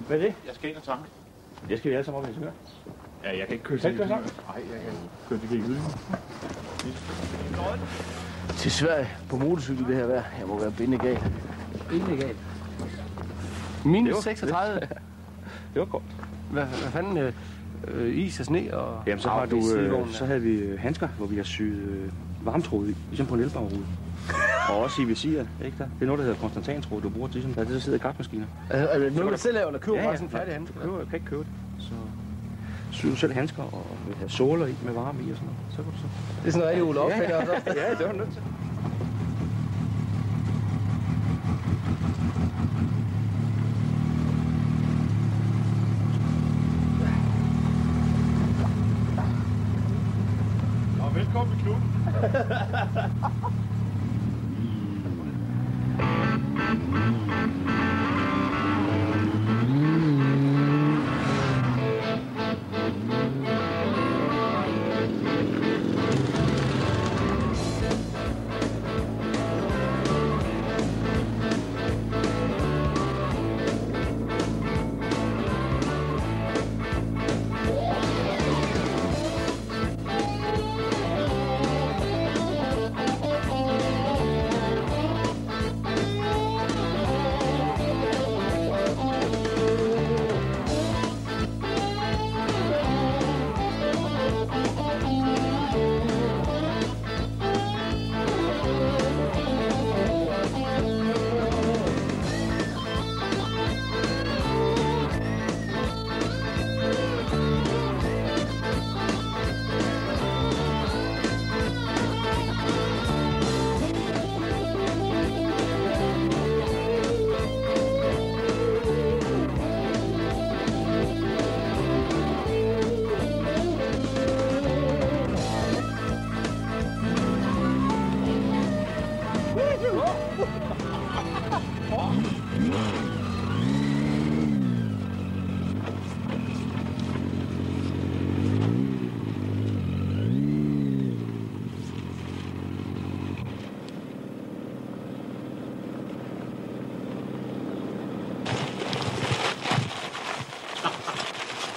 Hvad er det? Jeg skal ind og tanke. Det skal vi alle sammen op i Helsingør. Ja, jeg kan ikke køre til Helsingør. Nej, jeg kan køre til Helsingør. Til Sverige på motorcykel det her vejr. Jeg må være bindegal. Bindegal? Minus 36. Det var godt. Hvad fanden? Is og sne og... Jamen, så, så havde vi handsker, hvor vi har syet varmtråd i, ligesom på en elbarrude. Og også i visiret, ikke der? Det er noget, der hedder konstantantråd, du bruger til, som der er det, der sidder i kraftmaskiner. Er det noget, du selv laver, eller køber bare sådan en færdig handsker? Jeg kan ikke købe det. Så syr du selv handsker og have såler i med varme i og sådan noget. Så kan du så. Det er sådan noget, Ole opfinder også. Ja, det var nødt til. Velkommen i klubben.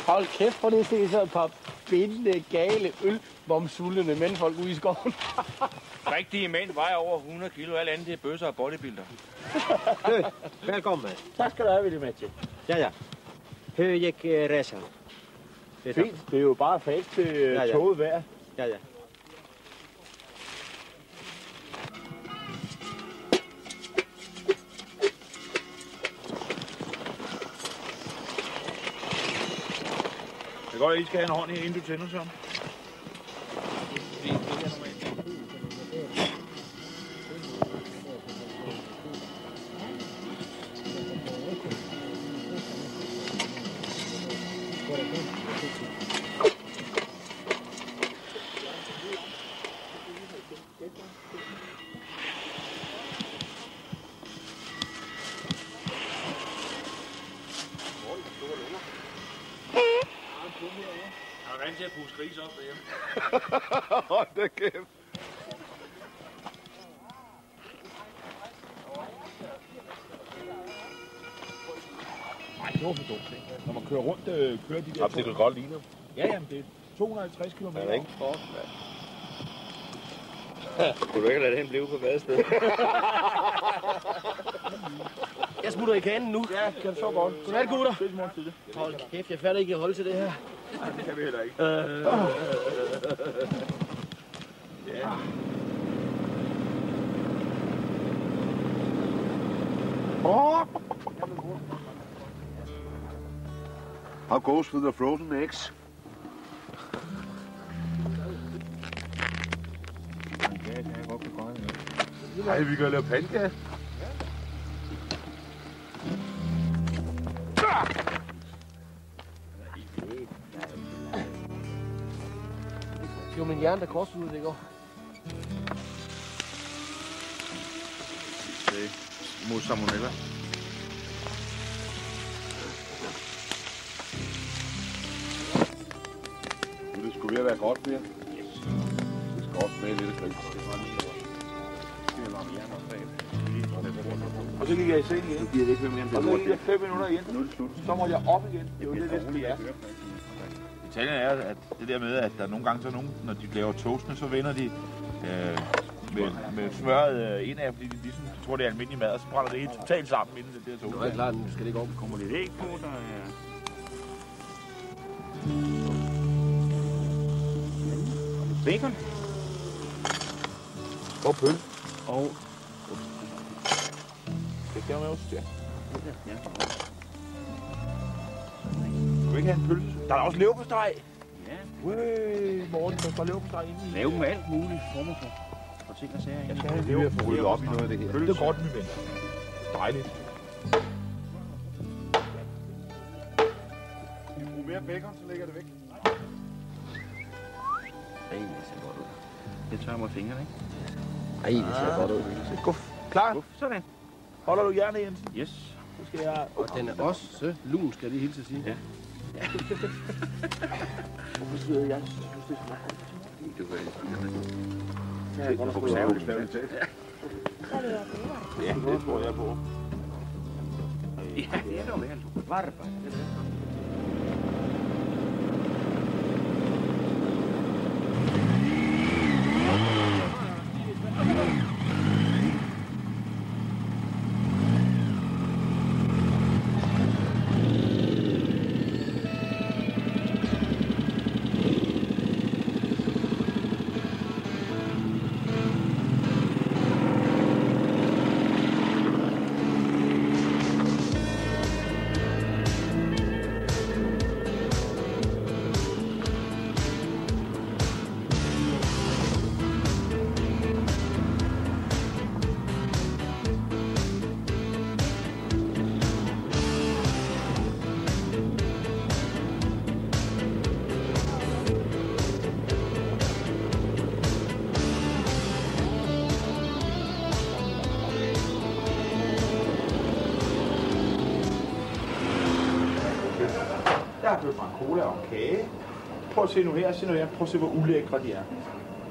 Hold kæft, for det er så et par bindende, gale, ølbomsullende mændfolk ude i skoven. Rigtige mænd vejer over 100 kilo, alt andet det er bøsser og bodybuilder. Välkommen. Tak skal du have, Willy-Mathieu. Ja. Hur gick resan? Fint. Det er jo bare fast til toget hver. Ja. Det går, at I skal have en hånd i, inden du tænder sådan. Jeg er vant til at pusse gris op derhjemme. Hold da kæft. Nej, det var for dumt, ikke? Når man kører rundt, kører de der... Det kan godt ligne. Ja, jamen det er 250 km. Ja, ikke? Kunne du ikke lade den blive på badestedet? Jeg smutter i kanen nu. Ja, det kan så godt. Godnat, gutter. Ses i morgen tidlig. Hold kæft, jeg fatter ikke at holde til det her. Nej, det kan vi heller ikke. Ja. How goes with the frozen eggs? Ej, vi kan lave pandekage. Det var min hjerne, der korsede ud, det går. Det er mod salmonella. Det skulle ved at være godt mere. Det skal også med lidt af gris. Det var lige over. Det er varme hjerner bag. Det er lige fra det, Og så gik jeg i seng igen. Nu giver det ikke mere end Og så gik jeg 5 minutter igen. Nu er det slut. Så må jeg op igen. Det er jo det, det er. Detaljen er, at det der med, at der nogle gange, så når de laver toastene, så vender de med smøret indad, fordi de ligesom tror, det er almindelig mad, og så brænder det helt totalt sammen inden det der toast. Det er klart, nu skal det ikke op. Kommer lidt æg på, der er... Bacon. Og pøl. Og... Det skal jeg med ost, ja. Ja. Du vil ikke have en pølse? Der er også leverpostej. Ja. Morten, der står leverpostej inde i. Lave med alt muligt former for ting og sager. Jeg skal have Vi er ved at få ryddet op i noget af det her. Det er godt, min ven. Dejligt. Vi bruger mere bacon, så lægger det væk. Ej, det ser godt ud. Det tørrer mig fingrene, ikke? Ej, det ser godt ud. Guf. Klar? Sådan. Holder du jernet, Jensen? Yes. Så skal jeg... Og den er også lun, skal jeg lige hilse at sige. Ja. Hvorfor sidder jeg? Synes det er så meget. Du kan Ja, jeg godt fokusere på bestemt. Ja, det tror jeg på. Ja, det er dog vel. Varpa. Jeg har købt mig en cola og en kage. Prøv at se nu her, Prøv at se, hvor ulækre de er.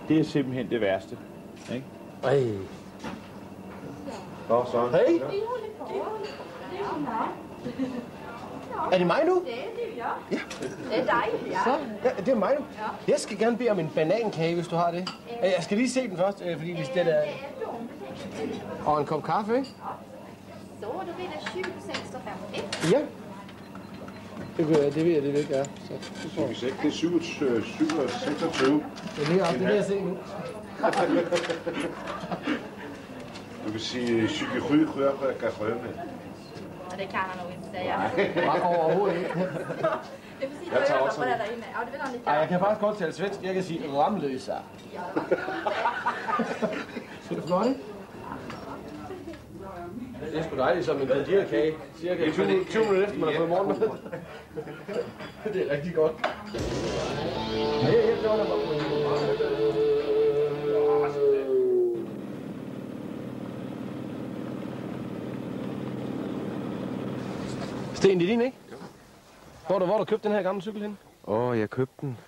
Det er simpelthen det værste. Ikke? Ej. Nå, så. Hej. Er det mig nu? Det er jeg. Ja. Det er dig, ja. Så? Ja, det er mig nu. Jeg skal gerne bede om en banankage, hvis du har det. Jeg skal lige se den først, fordi hvis det er... Og en kop kaffe, ikke? Så, då blir det 20% stoffer. Ja. Det ved jeg, det vil gøre. Så, Det er 26. det er lige op, det vil jeg se nu. Du kan sige, psykiatry rører på gaffrømme. Ja, det kan han nog inte säga. Bare overhovedet ikke. Det är precis Jag vad tar jag också på det där inne. Ja, det vill han lite. Ej, jeg kan faktisk godt tale svensk. Jeg kan sige ramløsa. Skal du få det? Det er sgu dejligt som en kage. Cirka 20 minutter efter, man har fået morgenmad. Det er rigtig godt. Sten, det er din, ikke? Hvor har du købt den her gamle cykel hen? Jeg købte den.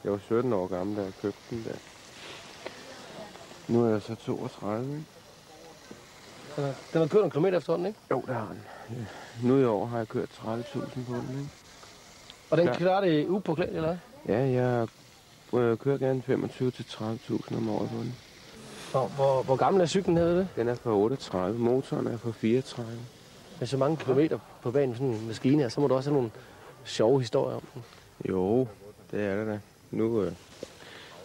Jeg var 17 år gammel, da jeg købte den der. Nu er jeg så 32, ikke? Den har kørt nogle kilometer efterhånden, ikke? Jo, det har den. Ja. Nu i år har jeg kørt 30.000 på den, ikke? Og den Ja. klarer det upåklædt, eller hvad? Ja, jeg kører gerne 25.000-30.000 om året på den. Hvor gammel er cyklen, hedder det? Den er fra 38, motoren er fra 34. Med så mange kilometer på banen med sådan en maskine her, så må du også have nogle sjove historier om den. Jo, det er det da. Nu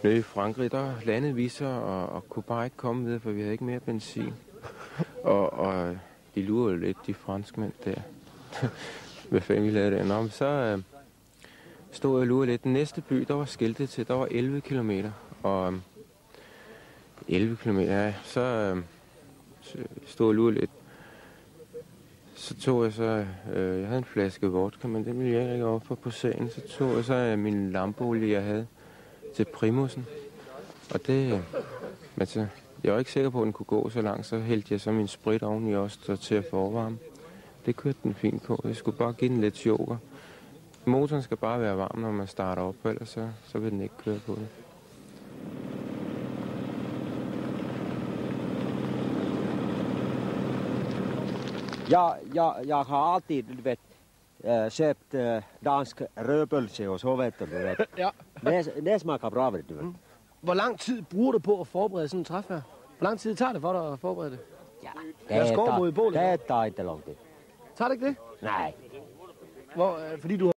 nede i Frankrig, der landede vi så og kunne bare ikke komme videre, for vi havde ikke mere benzin. Og de lurer jo lidt, de franskmænd der. Hvad fanden vi lavede der? Nå, men så stod jeg og lurede lidt. Den næste by, der var skiltet til, der var 11 kilometer. Og 11 kilometer, ja, så stod jeg og lurede lidt. Så tog jeg så, jeg havde en flaske vodka, men den ville jeg ikke ofre på sagen. Så tog jeg så min lampeolie, jeg havde til primusen. Og det, altså, jeg var ikke sikker på, at den kunne gå så langt, så hældte jeg så min sprit oveni også til at forvarme. Det kørte den fint på. Jeg skulle bare give den lidt joker. Motoren skal bare være varm, når man starter op, ellers så vil den ikke køre på det. Jag har alltid, du vet, köpt dansk rødbølse og så vet du vet. Ja. Det smager bra, vet du vet. Hvor lang tid bruger du på at forberede sådan en træfvejr? Hvor lang tid tager det for dig at forberede det? Ja, Jeg skår mod bålet. det tager ikke lang tid. Tager det ikke det? Nej. Fordi du